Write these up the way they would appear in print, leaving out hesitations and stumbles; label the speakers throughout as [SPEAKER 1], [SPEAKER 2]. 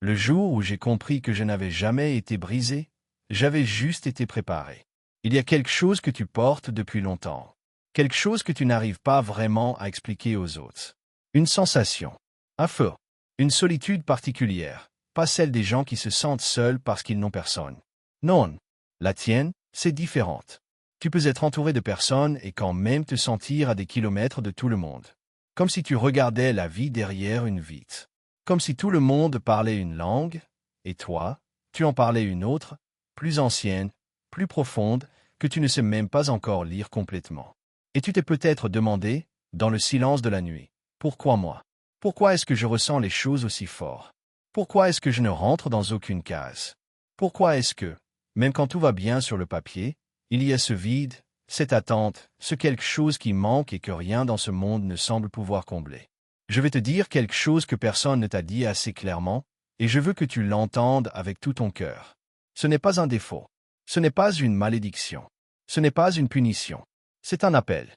[SPEAKER 1] Le jour où j'ai compris que je n'avais jamais été brisé, j'avais juste été préparé. Il y a quelque chose que tu portes depuis longtemps. Quelque chose que tu n'arrives pas vraiment à expliquer aux autres. Une sensation. Un feu. Une solitude particulière. Pas celle des gens qui se sentent seuls parce qu'ils n'ont personne. Non. La tienne, c'est différente. Tu peux être entouré de personnes et quand même te sentir à des kilomètres de tout le monde. Comme si tu regardais la vie derrière une vitre. Comme si tout le monde parlait une langue, et toi, tu en parlais une autre, plus ancienne, plus profonde, que tu ne sais même pas encore lire complètement. Et tu t'es peut-être demandé, dans le silence de la nuit, pourquoi moi? Pourquoi est-ce que je ressens les choses aussi fort? Pourquoi est-ce que je ne rentre dans aucune case? Pourquoi est-ce que, même quand tout va bien sur le papier, il y a ce vide, cette attente, ce quelque chose qui manque et que rien dans ce monde ne semble pouvoir combler? Je vais te dire quelque chose que personne ne t'a dit assez clairement, et je veux que tu l'entendes avec tout ton cœur. Ce n'est pas un défaut. Ce n'est pas une malédiction. Ce n'est pas une punition. C'est un appel.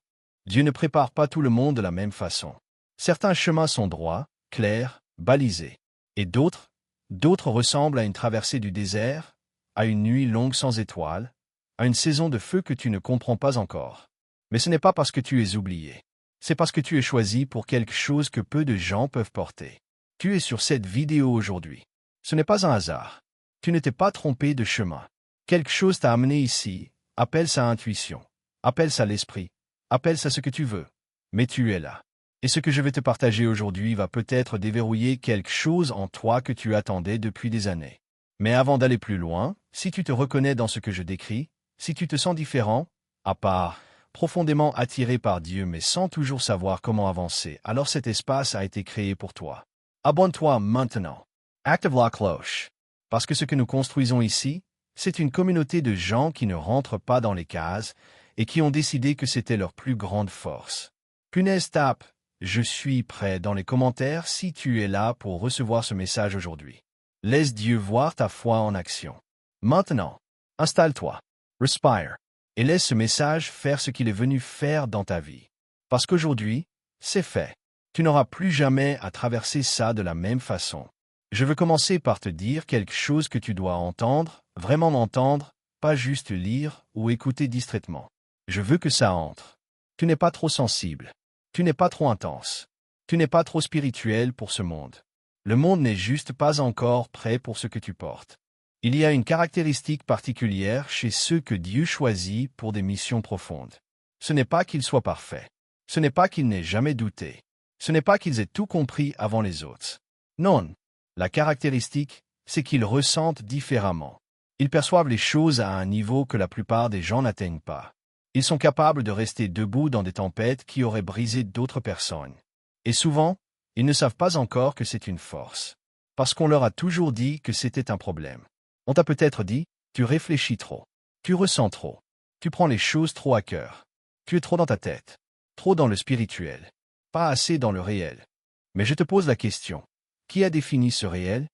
[SPEAKER 1] Dieu ne prépare pas tout le monde de la même façon. Certains chemins sont droits, clairs, balisés. Et d'autres ressemblent à une traversée du désert, à une nuit longue sans étoiles, à une saison de feu que tu ne comprends pas encore. Mais ce n'est pas parce que tu es oublié. C'est parce que tu es choisi pour quelque chose que peu de gens peuvent porter. Tu es sur cette vidéo aujourd'hui. Ce n'est pas un hasard. Tu ne t'es pas trompé de chemin. Quelque chose t'a amené ici. Appelle ça intuition. Appelle ça l'esprit. Appelle ça ce que tu veux. Mais tu es là. Et ce que je vais te partager aujourd'hui va peut-être déverrouiller quelque chose en toi que tu attendais depuis des années. Mais avant d'aller plus loin, si tu te reconnais dans ce que je décris, si tu te sens différent, à part, profondément attiré par Dieu mais sans toujours savoir comment avancer, alors cet espace a été créé pour toi. Abonne-toi maintenant. Active la cloche. Parce que ce que nous construisons ici, c'est une communauté de gens qui ne rentrent pas dans les cases et qui ont décidé que c'était leur plus grande force. Punaise, tape « Je suis prêt » dans les commentaires si tu es là pour recevoir ce message aujourd'hui. Laisse Dieu voir ta foi en action. Maintenant, installe-toi, respire, et laisse ce message faire ce qu'il est venu faire dans ta vie. Parce qu'aujourd'hui, c'est fait. Tu n'auras plus jamais à traverser ça de la même façon. Je veux commencer par te dire quelque chose que tu dois entendre, vraiment entendre, pas juste lire ou écouter distraitement. Je veux que ça entre. Tu n'es pas trop sensible. Tu n'es pas trop intense. Tu n'es pas trop spirituel pour ce monde. Le monde n'est juste pas encore prêt pour ce que tu portes. Il y a une caractéristique particulière chez ceux que Dieu choisit pour des missions profondes. Ce n'est pas qu'ils soient parfaits. Ce n'est pas qu'ils n'aient jamais douté. Ce n'est pas qu'ils aient tout compris avant les autres. Non. La caractéristique, c'est qu'ils ressentent différemment. Ils perçoivent les choses à un niveau que la plupart des gens n'atteignent pas. Ils sont capables de rester debout dans des tempêtes qui auraient brisé d'autres personnes. Et souvent, ils ne savent pas encore que c'est une force. Parce qu'on leur a toujours dit que c'était un problème. On t'a peut-être dit, tu réfléchis trop. Tu ressens trop. Tu prends les choses trop à cœur. Tu es trop dans ta tête. Trop dans le spirituel. Pas assez dans le réel. Mais je te pose la question. Qui a défini ce réel?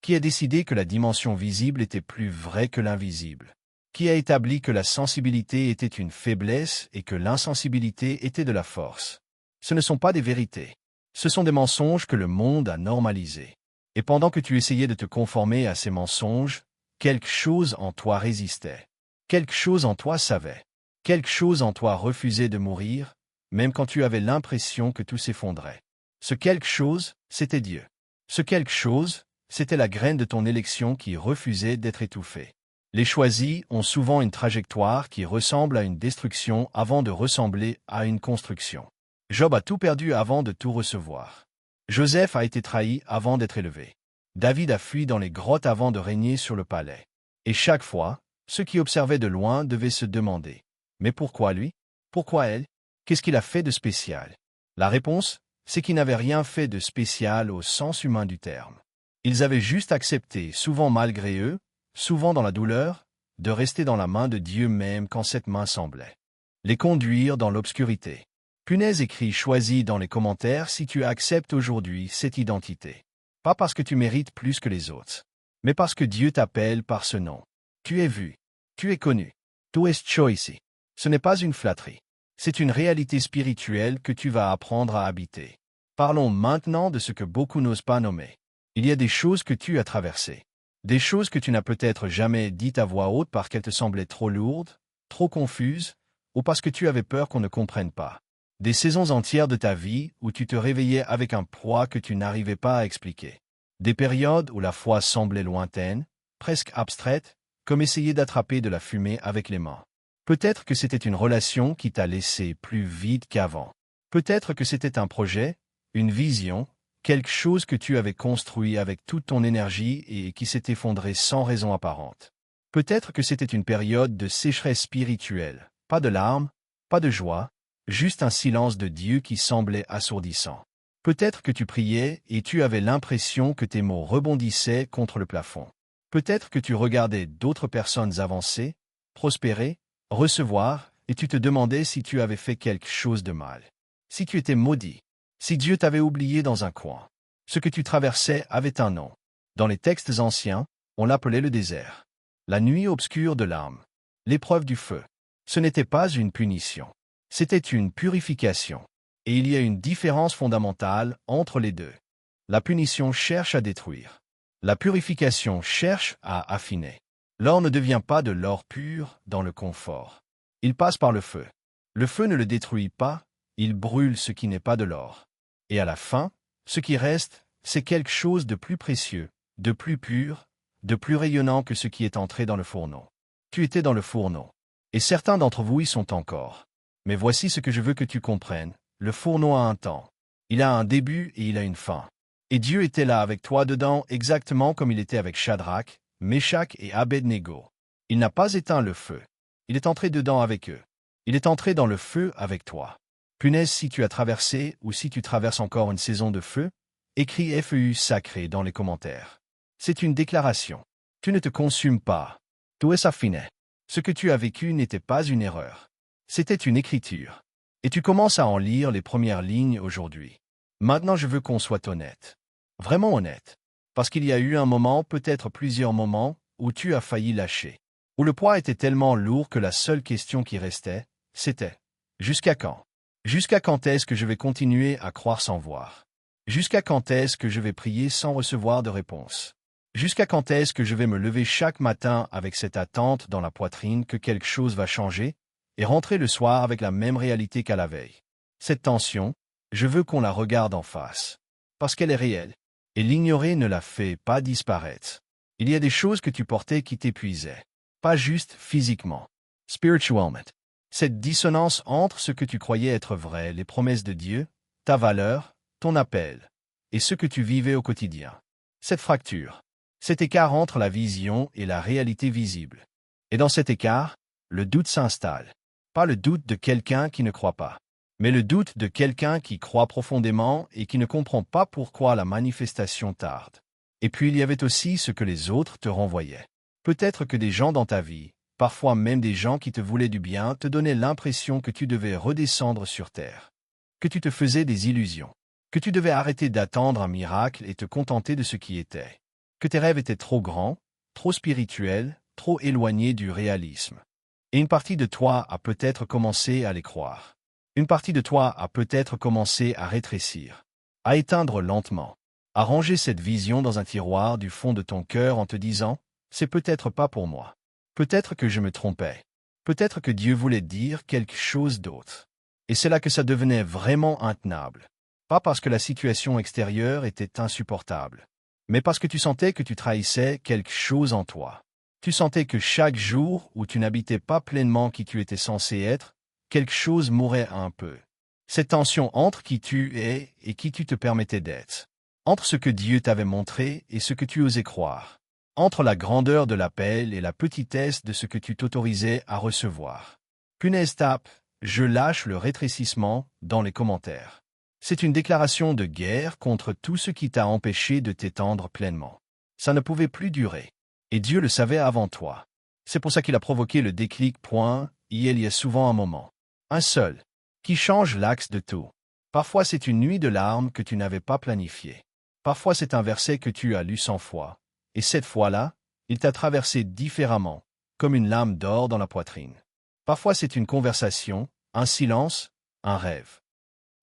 [SPEAKER 1] Qui a décidé que la dimension visible était plus vraie que l'invisible? Qui a établi que la sensibilité était une faiblesse et que l'insensibilité était de la force? Ce ne sont pas des vérités. Ce sont des mensonges que le monde a normalisés. Et pendant que tu essayais de te conformer à ces mensonges, quelque chose en toi résistait. Quelque chose en toi savait. Quelque chose en toi refusait de mourir, même quand tu avais l'impression que tout s'effondrait. Ce quelque chose, c'était Dieu. Ce quelque chose, c'était la graine de ton élection qui refusait d'être étouffée. Les choisis ont souvent une trajectoire qui ressemble à une destruction avant de ressembler à une construction. Job a tout perdu avant de tout recevoir. Joseph a été trahi avant d'être élevé. David a fui dans les grottes avant de régner sur le palais. Et chaque fois, ceux qui observaient de loin devaient se demander « Mais pourquoi lui? Pourquoi elle? Qu'est-ce qu'il a fait de spécial ?» La réponse, c'est qu'il n'avait rien fait de spécial au sens humain du terme. Ils avaient juste accepté, souvent malgré eux, souvent dans la douleur, de rester dans la main de Dieu même quand cette main semblait les conduire dans l'obscurité. Punaise, écrit choisis dans les commentaires si tu acceptes aujourd'hui cette identité. Pas parce que tu mérites plus que les autres, mais parce que Dieu t'appelle par ce nom. Tu es vu. Tu es connu. Tu es choisi. Ce n'est pas une flatterie. C'est une réalité spirituelle que tu vas apprendre à habiter. Parlons maintenant de ce que beaucoup n'osent pas nommer. Il y a des choses que tu as traversées. Des choses que tu n'as peut-être jamais dites à voix haute parce qu'elles te semblaient trop lourdes, trop confuses, ou parce que tu avais peur qu'on ne comprenne pas. Des saisons entières de ta vie où tu te réveillais avec un poids que tu n'arrivais pas à expliquer. Des périodes où la foi semblait lointaine, presque abstraite, comme essayer d'attraper de la fumée avec les mains. Peut-être que c'était une relation qui t'a laissé plus vide qu'avant. Peut-être que c'était un projet, une vision, quelque chose que tu avais construit avec toute ton énergie et qui s'est effondré sans raison apparente. Peut-être que c'était une période de sécheresse spirituelle, pas de larmes, pas de joie, juste un silence de Dieu qui semblait assourdissant. Peut-être que tu priais et tu avais l'impression que tes mots rebondissaient contre le plafond. Peut-être que tu regardais d'autres personnes avancer, prospérer, recevoir, et tu te demandais si tu avais fait quelque chose de mal. Si tu étais maudit. Si Dieu t'avait oublié dans un coin. Ce que tu traversais avait un nom. Dans les textes anciens, on l'appelait le désert. La nuit obscure de l'âme. L'épreuve du feu. Ce n'était pas une punition. C'était une purification. Et il y a une différence fondamentale entre les deux. La punition cherche à détruire. La purification cherche à affiner. L'or ne devient pas de l'or pur dans le confort. Il passe par le feu. Le feu ne le détruit pas, il brûle ce qui n'est pas de l'or. Et à la fin, ce qui reste, c'est quelque chose de plus précieux, de plus pur, de plus rayonnant que ce qui est entré dans le fourneau. Tu étais dans le fourneau. Et certains d'entre vous y sont encore. Mais voici ce que je veux que tu comprennes. Le fourneau a un temps. Il a un début et il a une fin. Et Dieu était là avec toi dedans exactement comme il était avec Shadrach, Meshach et Abednego. Il n'a pas éteint le feu. Il est entré dedans avec eux. Il est entré dans le feu avec toi. Punaise, si tu as traversé ou si tu traverses encore une saison de feu, écris FEU sacré dans les commentaires. C'est une déclaration. Tu ne te consumes pas. Tout est affiné. Ce que tu as vécu n'était pas une erreur. C'était une écriture. Et tu commences à en lire les premières lignes aujourd'hui. Maintenant, je veux qu'on soit honnête. Vraiment honnête. Parce qu'il y a eu un moment, peut-être plusieurs moments, où tu as failli lâcher. Où le poids était tellement lourd que la seule question qui restait, c'était « Jusqu'à quand ?» Jusqu'à quand est-ce que je vais continuer à croire sans voir? Jusqu'à quand est-ce que je vais prier sans recevoir de réponse? Jusqu'à quand est-ce que je vais me lever chaque matin avec cette attente dans la poitrine que quelque chose va changer et rentrer le soir avec la même réalité qu'à la veille? Cette tension, je veux qu'on la regarde en face. Parce qu'elle est réelle. Et l'ignorer ne la fait pas disparaître. Il y a des choses que tu portais qui t'épuisaient. Pas juste physiquement. Spirituellement. Cette dissonance entre ce que tu croyais être vrai, les promesses de Dieu, ta valeur, ton appel, et ce que tu vivais au quotidien. Cette fracture. Cet écart entre la vision et la réalité visible. Et dans cet écart, le doute s'installe. Pas le doute de quelqu'un qui ne croit pas, mais le doute de quelqu'un qui croit profondément et qui ne comprend pas pourquoi la manifestation tarde. Et puis il y avait aussi ce que les autres te renvoyaient. Peut-être que des gens dans ta vie, parfois même des gens qui te voulaient du bien, te donnaient l'impression que tu devais redescendre sur terre, que tu te faisais des illusions, que tu devais arrêter d'attendre un miracle et te contenter de ce qui était, que tes rêves étaient trop grands, trop spirituels, trop éloignés du réalisme. Et une partie de toi a peut-être commencé à les croire. Une partie de toi a peut-être commencé à rétrécir, à éteindre lentement, à ranger cette vision dans un tiroir du fond de ton cœur en te disant « c'est peut-être pas pour moi ». Peut-être que je me trompais. Peut-être que Dieu voulait dire quelque chose d'autre. Et c'est là que ça devenait vraiment intenable. Pas parce que la situation extérieure était insupportable, mais parce que tu sentais que tu trahissais quelque chose en toi. Tu sentais que chaque jour où tu n'habitais pas pleinement qui tu étais censé être, quelque chose mourait un peu. Cette tension entre qui tu es et qui tu te permettais d'être. Entre ce que Dieu t'avait montré et ce que tu osais croire. Entre la grandeur de l'appel et la petitesse de ce que tu t'autorisais à recevoir. Punaise tape, je lâche le rétrécissement dans les commentaires. C'est une déclaration de guerre contre tout ce qui t'a empêché de t'étendre pleinement. Ça ne pouvait plus durer. Et Dieu le savait avant toi. C'est pour ça qu'il a provoqué le déclic. Il y a souvent un moment. Un seul. Qui change l'axe de tout. Parfois c'est une nuit de larmes que tu n'avais pas planifiée. Parfois c'est un verset que tu as lu 100 fois. Et cette fois-là, il t'a traversé différemment, comme une lame d'or dans la poitrine. Parfois c'est une conversation, un silence, un rêve.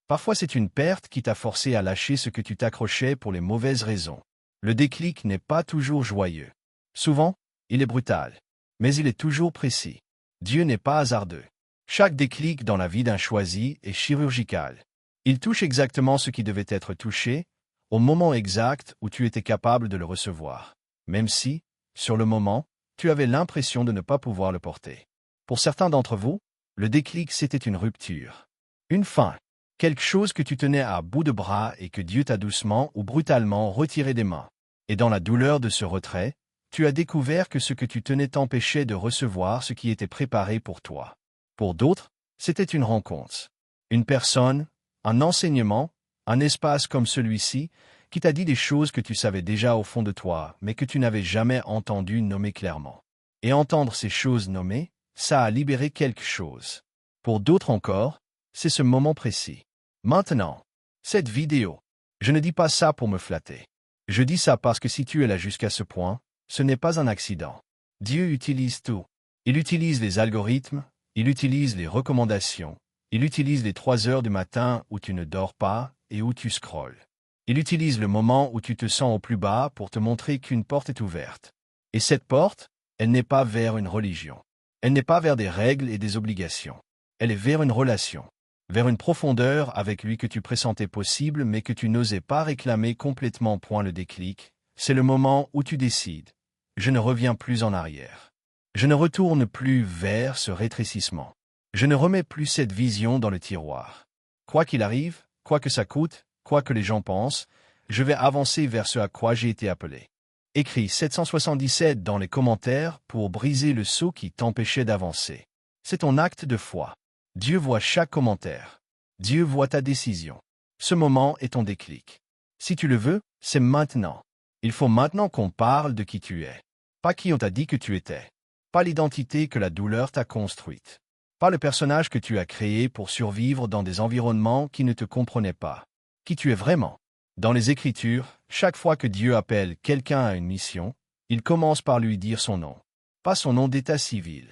[SPEAKER 1] Parfois c'est une perte qui t'a forcé à lâcher ce que tu t'accrochais pour les mauvaises raisons. Le déclic n'est pas toujours joyeux. Souvent, il est brutal. Mais il est toujours précis. Dieu n'est pas hasardeux. Chaque déclic dans la vie d'un choisi est chirurgical. Il touche exactement ce qui devait être touché, au moment exact où tu étais capable de le recevoir. Même si, sur le moment, tu avais l'impression de ne pas pouvoir le porter. Pour certains d'entre vous, le déclic c'était une rupture. Une fin. Quelque chose que tu tenais à bout de bras et que Dieu t'a doucement ou brutalement retiré des mains. Et dans la douleur de ce retrait, tu as découvert que ce que tu tenais t'empêchait de recevoir ce qui était préparé pour toi. Pour d'autres, c'était une rencontre. Une personne, un enseignement, un espace comme celui-ci, qui t'a dit des choses que tu savais déjà au fond de toi, mais que tu n'avais jamais entendu nommer clairement. Et entendre ces choses nommées, ça a libéré quelque chose. Pour d'autres encore, c'est ce moment précis. Maintenant, cette vidéo. Je ne dis pas ça pour me flatter. Je dis ça parce que si tu es là jusqu'à ce point, ce n'est pas un accident. Dieu utilise tout. Il utilise les algorithmes, il utilise les recommandations, il utilise les 3 heures du matin où tu ne dors pas et où tu scrolles. Il utilise le moment où tu te sens au plus bas pour te montrer qu'une porte est ouverte. Et cette porte, elle n'est pas vers une religion. Elle n'est pas vers des règles et des obligations. Elle est vers une relation, vers une profondeur avec lui que tu pressentais possible mais que tu n'osais pas réclamer complètement. Point le déclic, c'est le moment où tu décides. Je ne reviens plus en arrière. Je ne retourne plus vers ce rétrécissement. Je ne remets plus cette vision dans le tiroir. Quoi qu'il arrive, quoi que ça coûte, quoi que les gens pensent, je vais avancer vers ce à quoi j'ai été appelé. Écris 777 dans les commentaires pour briser le sceau qui t'empêchait d'avancer. C'est ton acte de foi. Dieu voit chaque commentaire. Dieu voit ta décision. Ce moment est ton déclic. Si tu le veux, c'est maintenant. Il faut maintenant qu'on parle de qui tu es. Pas qui on t'a dit que tu étais. Pas l'identité que la douleur t'a construite. Pas le personnage que tu as créé pour survivre dans des environnements qui ne te comprenaient pas. Qui tu es vraiment. Dans les Écritures, chaque fois que Dieu appelle quelqu'un à une mission, il commence par lui dire son nom. Pas son nom d'état civil.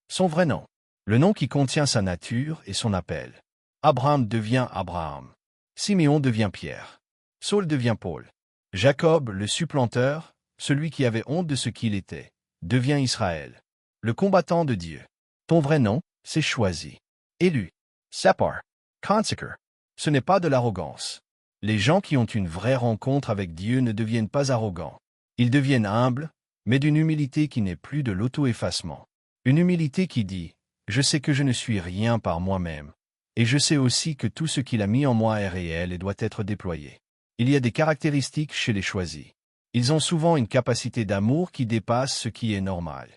[SPEAKER 1] Son vrai nom. Le nom qui contient sa nature et son appel. Abraham devient Abraham. Siméon devient Pierre. Saul devient Paul. Jacob, le supplanteur, celui qui avait honte de ce qu'il était, devient Israël. Le combattant de Dieu. Ton vrai nom, c'est choisi. Élu. Sapar. Consacre. Ce n'est pas de l'arrogance. Les gens qui ont une vraie rencontre avec Dieu ne deviennent pas arrogants. Ils deviennent humbles, mais d'une humilité qui n'est plus de l'auto-effacement. Une humilité qui dit « Je sais que je ne suis rien par moi-même, et je sais aussi que tout ce qu'il a mis en moi est réel et doit être déployé. » Il y a des caractéristiques chez les choisis. Ils ont souvent une capacité d'amour qui dépasse ce qui est normal.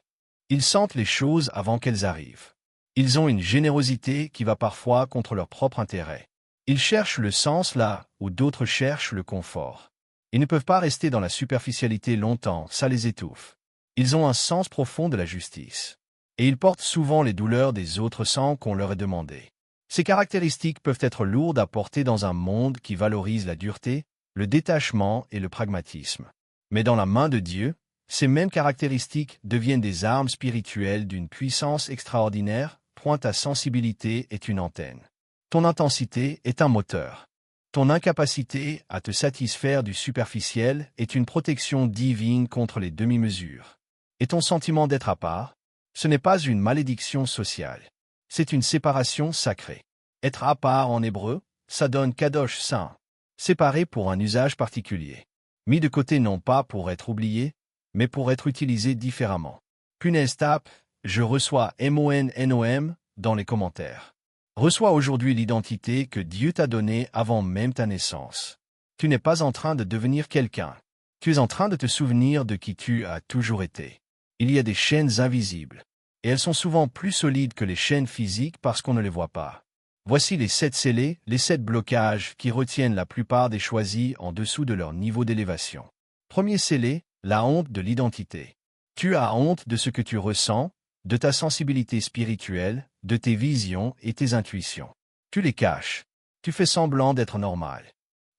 [SPEAKER 1] Ils sentent les choses avant qu'elles arrivent. Ils ont une générosité qui va parfois contre leur propre intérêt. Ils cherchent le sens là où d'autres cherchent le confort. Ils ne peuvent pas rester dans la superficialité longtemps, ça les étouffe. Ils ont un sens profond de la justice. Et ils portent souvent les douleurs des autres sans qu'on leur ait demandé. Ces caractéristiques peuvent être lourdes à porter dans un monde qui valorise la dureté, le détachement et le pragmatisme. Mais dans la main de Dieu, ces mêmes caractéristiques deviennent des armes spirituelles d'une puissance extraordinaire. Ta sensibilité est une antenne. Ton intensité est un moteur. Ton incapacité à te satisfaire du superficiel est une protection divine contre les demi-mesures. Et ton sentiment d'être à part, ce n'est pas une malédiction sociale. C'est une séparation sacrée. Être à part en hébreu, ça donne kadosh saint. Séparé pour un usage particulier. Mis de côté non pas pour être oublié, mais pour être utilisé différemment. Punaise tape, je reçois MONNOM dans les commentaires. Reçois aujourd'hui l'identité que Dieu t'a donnée avant même ta naissance. Tu n'es pas en train de devenir quelqu'un. Tu es en train de te souvenir de qui tu as toujours été. Il y a des chaînes invisibles. Et elles sont souvent plus solides que les chaînes physiques parce qu'on ne les voit pas. Voici les 7 scellés, les 7 blocages qui retiennent la plupart des choisis en dessous de leur niveau d'élévation. Premier scellé, la honte de l'identité. Tu as honte de ce que tu ressens, de ta sensibilité spirituelle, de tes visions et tes intuitions. Tu les caches. Tu fais semblant d'être normal.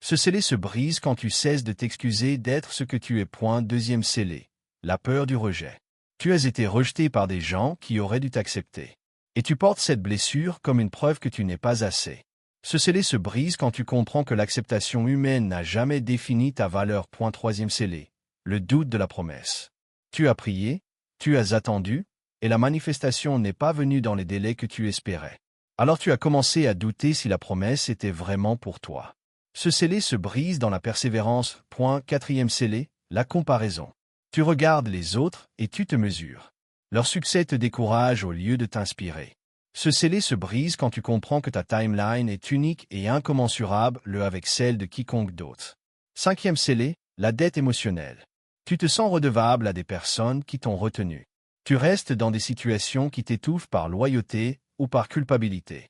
[SPEAKER 1] Ce scellé se brise quand tu cesses de t'excuser d'être ce que tu es. Deuxième scellé, la peur du rejet. Tu as été rejeté par des gens qui auraient dû t'accepter. Et tu portes cette blessure comme une preuve que tu n'es pas assez. Ce scellé se brise quand tu comprends que l'acceptation humaine n'a jamais défini ta valeur. Troisième scellé, le doute de la promesse. Tu as prié, tu as attendu, et la manifestation n'est pas venue dans les délais que tu espérais. Alors tu as commencé à douter si la promesse était vraiment pour toi. Ce scellé se brise dans la persévérance. Quatrième scellé, la comparaison. Tu regardes les autres et tu te mesures. Leur succès te décourage au lieu de t'inspirer. Ce scellé se brise quand tu comprends que ta timeline est unique et incommensurable avec celle de quiconque d'autre. Cinquième scellé, la dette émotionnelle. Tu te sens redevable à des personnes qui t'ont retenu. Tu restes dans des situations qui t'étouffent par loyauté ou par culpabilité.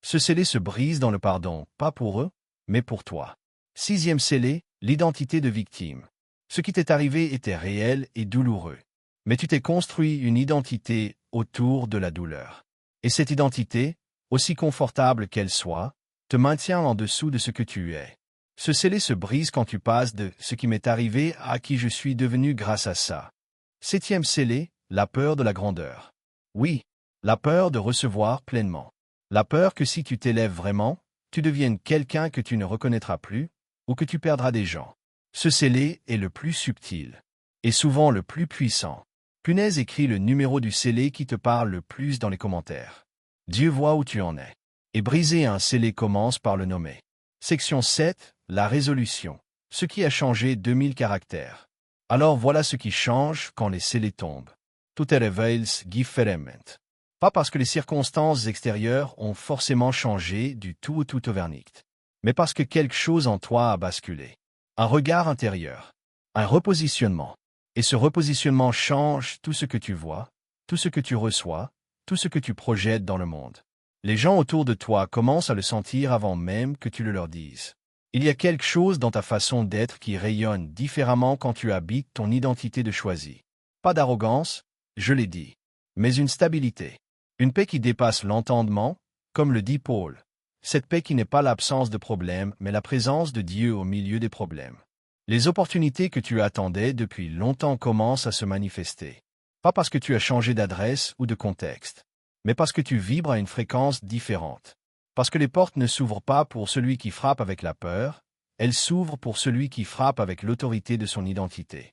[SPEAKER 1] Ce scellé se brise dans le pardon, pas pour eux, mais pour toi. Sixième scellé, l'identité de victime. Ce qui t'est arrivé était réel et douloureux. Mais tu t'es construit une identité autour de la douleur. Et cette identité, aussi confortable qu'elle soit, te maintient en dessous de ce que tu es. Ce scellé se brise quand tu passes de « ce qui m'est arrivé » à « qui je suis devenu grâce à ça ». Septième scellé, la peur de la grandeur. Oui, la peur de recevoir pleinement. La peur que si tu t'élèves vraiment, tu deviennes quelqu'un que tu ne reconnaîtras plus, ou que tu perdras des gens. Ce scellé est le plus subtil, et souvent le plus puissant. Punaise écrit le numéro du scellé qui te parle le plus dans les commentaires. Dieu voit où tu en es. Et briser un scellé commence par le nommer. Section 7, la résolution. Ce qui a changé 2000 caractères. Alors voilà ce qui change quand les scellés tombent. Tout est reveils differement. Pas parce que les circonstances extérieures ont forcément changé du tout au tout au verdict, mais parce que quelque chose en toi a basculé. Un regard intérieur. Un repositionnement. Et ce repositionnement change tout ce que tu vois, tout ce que tu reçois, tout ce que tu projettes dans le monde. Les gens autour de toi commencent à le sentir avant même que tu le leur dises. Il y a quelque chose dans ta façon d'être qui rayonne différemment quand tu habites ton identité de choisi. Pas d'arrogance, je l'ai dit, mais une stabilité. Une paix qui dépasse l'entendement, comme le dit Paul. Cette paix qui n'est pas l'absence de problèmes, mais la présence de Dieu au milieu des problèmes. Les opportunités que tu attendais depuis longtemps commencent à se manifester. Pas parce que tu as changé d'adresse ou de contexte, mais parce que tu vibres à une fréquence différente. Parce que les portes ne s'ouvrent pas pour celui qui frappe avec la peur, elles s'ouvrent pour celui qui frappe avec l'autorité de son identité.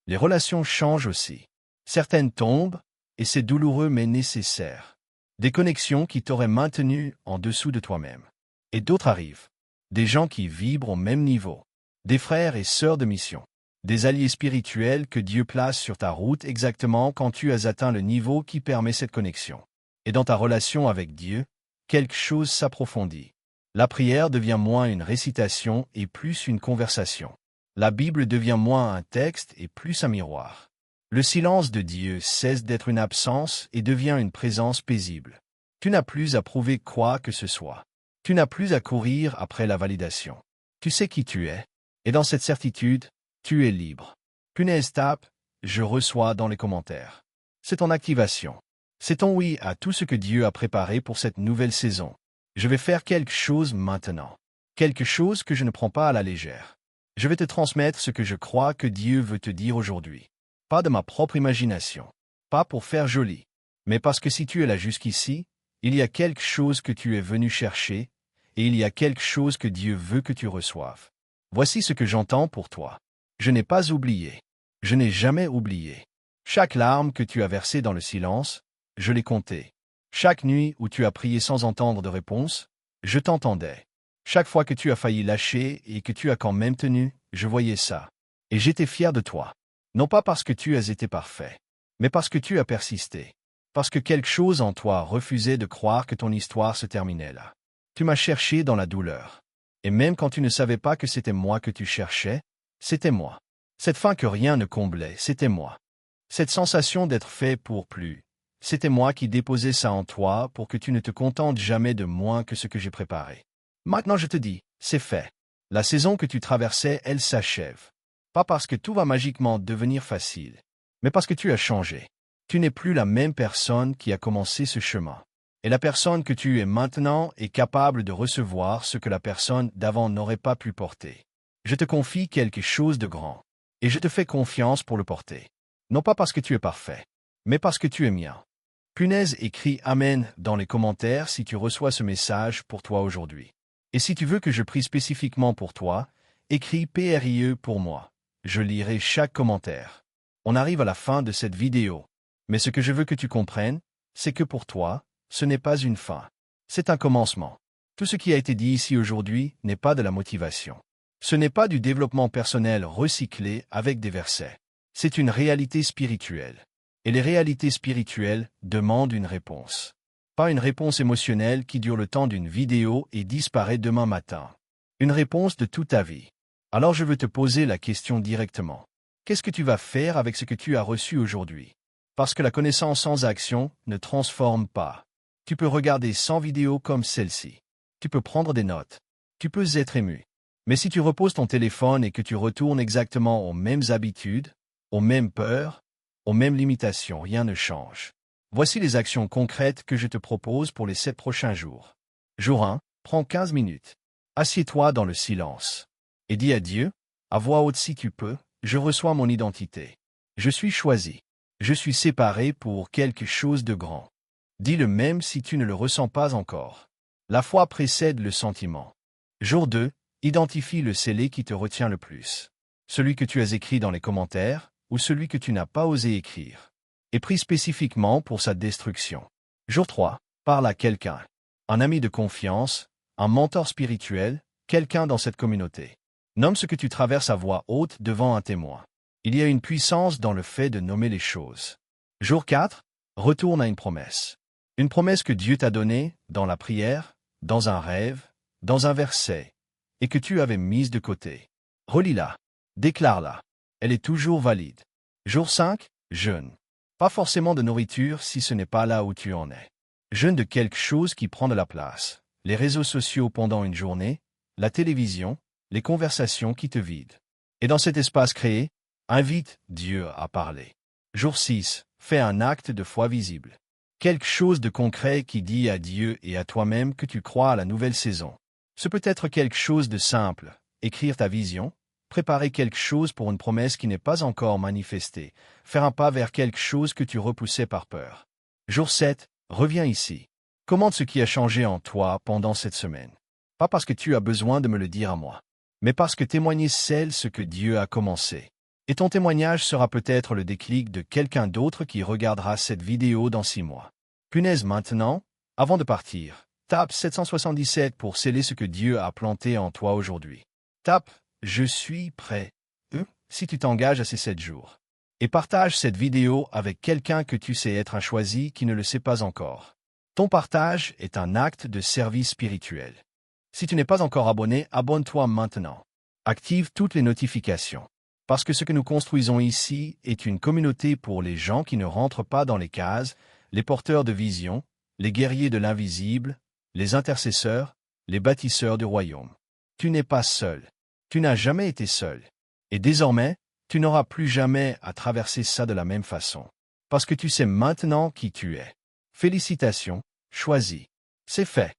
[SPEAKER 1] Les relations changent aussi. Certaines tombent, et c'est douloureux mais nécessaire. Des connexions qui t'auraient maintenu en dessous de toi-même. Et d'autres arrivent. Des gens qui vibrent au même niveau. Des frères et sœurs de mission. Des alliés spirituels que Dieu place sur ta route exactement quand tu as atteint le niveau qui permet cette connexion. Et dans ta relation avec Dieu, quelque chose s'approfondit. La prière devient moins une récitation et plus une conversation. La Bible devient moins un texte et plus un miroir. Le silence de Dieu cesse d'être une absence et devient une présence paisible. Tu n'as plus à prouver quoi que ce soit. Tu n'as plus à courir après la validation. Tu sais qui tu es. Et dans cette certitude, tu es libre. Punaise tape, je reçois dans les commentaires. C'est ton activation. C'est ton oui à tout ce que Dieu a préparé pour cette nouvelle saison. Je vais faire quelque chose maintenant. Quelque chose que je ne prends pas à la légère. Je vais te transmettre ce que je crois que Dieu veut te dire aujourd'hui. Pas de ma propre imagination. Pas pour faire joli. Mais parce que si tu es là jusqu'ici, il y a quelque chose que tu es venu chercher, et il y a quelque chose que Dieu veut que tu reçoives. Voici ce que j'entends pour toi. Je n'ai pas oublié. Je n'ai jamais oublié. Chaque larme que tu as versée dans le silence, je l'ai comptée. Chaque nuit où tu as prié sans entendre de réponse, je t'entendais. Chaque fois que tu as failli lâcher et que tu as quand même tenu, je voyais ça. Et j'étais fier de toi. Non pas parce que tu as été parfait, mais parce que tu as persisté. Parce que quelque chose en toi refusait de croire que ton histoire se terminait là. Tu m'as cherché dans la douleur. Et même quand tu ne savais pas que c'était moi que tu cherchais, c'était moi. Cette faim que rien ne comblait, c'était moi. Cette sensation d'être fait pour plus, c'était moi qui déposais ça en toi pour que tu ne te contentes jamais de moins que ce que j'ai préparé. Maintenant je te dis, c'est fait. La saison que tu traversais, elle s'achève. Pas parce que tout va magiquement devenir facile, mais parce que tu as changé. Tu n'es plus la même personne qui a commencé ce chemin. Et la personne que tu es maintenant est capable de recevoir ce que la personne d'avant n'aurait pas pu porter. Je te confie quelque chose de grand. Et je te fais confiance pour le porter. Non pas parce que tu es parfait, mais parce que tu es mien. Punaise, écris Amen dans les commentaires si tu reçois ce message pour toi aujourd'hui. Et si tu veux que je prie spécifiquement pour toi, écris PRIE pour moi. Je lirai chaque commentaire. On arrive à la fin de cette vidéo. Mais ce que je veux que tu comprennes, c'est que pour toi, ce n'est pas une fin. C'est un commencement. Tout ce qui a été dit ici aujourd'hui n'est pas de la motivation. Ce n'est pas du développement personnel recyclé avec des versets. C'est une réalité spirituelle. Et les réalités spirituelles demandent une réponse. Pas une réponse émotionnelle qui dure le temps d'une vidéo et disparaît demain matin. Une réponse de toute ta vie. Alors je veux te poser la question directement. Qu'est-ce que tu vas faire avec ce que tu as reçu aujourd'hui? Parce que la connaissance sans action ne transforme pas. Tu peux regarder 100 vidéos comme celle-ci. Tu peux prendre des notes. Tu peux être ému. Mais si tu reposes ton téléphone et que tu retournes exactement aux mêmes habitudes, aux mêmes peurs, aux mêmes limitations, rien ne change. Voici les actions concrètes que je te propose pour les 7 prochains jours. Jour 1, prends 15 minutes. Assieds-toi dans le silence. Et dis à Dieu, à voix haute si tu peux, je reçois mon identité. Je suis choisi. Je suis séparé pour quelque chose de grand. Dis-le même si tu ne le ressens pas encore. La foi précède le sentiment. Jour 2, identifie le scellé qui te retient le plus. Celui que tu as écrit dans les commentaires, ou celui que tu n'as pas osé écrire. Et prie spécifiquement pour sa destruction. Jour 3, parle à quelqu'un. Un ami de confiance, un mentor spirituel, quelqu'un dans cette communauté. Nomme ce que tu traverses à voix haute devant un témoin. Il y a une puissance dans le fait de nommer les choses. Jour 4, retourne à une promesse. Une promesse que Dieu t'a donnée, dans la prière, dans un rêve, dans un verset, et que tu avais mise de côté. Relis-la. Déclare-la. Elle est toujours valide. Jour 5, jeûne. Pas forcément de nourriture si ce n'est pas là où tu en es. Jeûne de quelque chose qui prend de la place. Les réseaux sociaux pendant une journée, la télévision, les conversations qui te vident. Et dans cet espace créé, invite Dieu à parler. Jour 6, fais un acte de foi visible. Quelque chose de concret qui dit à Dieu et à toi-même que tu crois à la nouvelle saison. Ce peut être quelque chose de simple, écrire ta vision, préparer quelque chose pour une promesse qui n'est pas encore manifestée, faire un pas vers quelque chose que tu repoussais par peur. Jour 7, reviens ici. Commente ce qui a changé en toi pendant cette semaine. Pas parce que tu as besoin de me le dire à moi, mais parce que témoigner scelle ce que Dieu a commencé. Et ton témoignage sera peut-être le déclic de quelqu'un d'autre qui regardera cette vidéo dans 6 mois. Punaise, maintenant, avant de partir, tape 777 pour sceller ce que Dieu a planté en toi aujourd'hui. Tape « Je suis prêt » si tu t'engages à ces 7 jours. Et partage cette vidéo avec quelqu'un que tu sais être un choisi qui ne le sait pas encore. Ton partage est un acte de service spirituel. Si tu n'es pas encore abonné, abonne-toi maintenant. Active toutes les notifications. Parce que ce que nous construisons ici est une communauté pour les gens qui ne rentrent pas dans les cases, les porteurs de vision, les guerriers de l'invisible, les intercesseurs, les bâtisseurs du royaume. Tu n'es pas seul. Tu n'as jamais été seul. Et désormais, tu n'auras plus jamais à traverser ça de la même façon. Parce que tu sais maintenant qui tu es. Félicitations, choisi. C'est fait.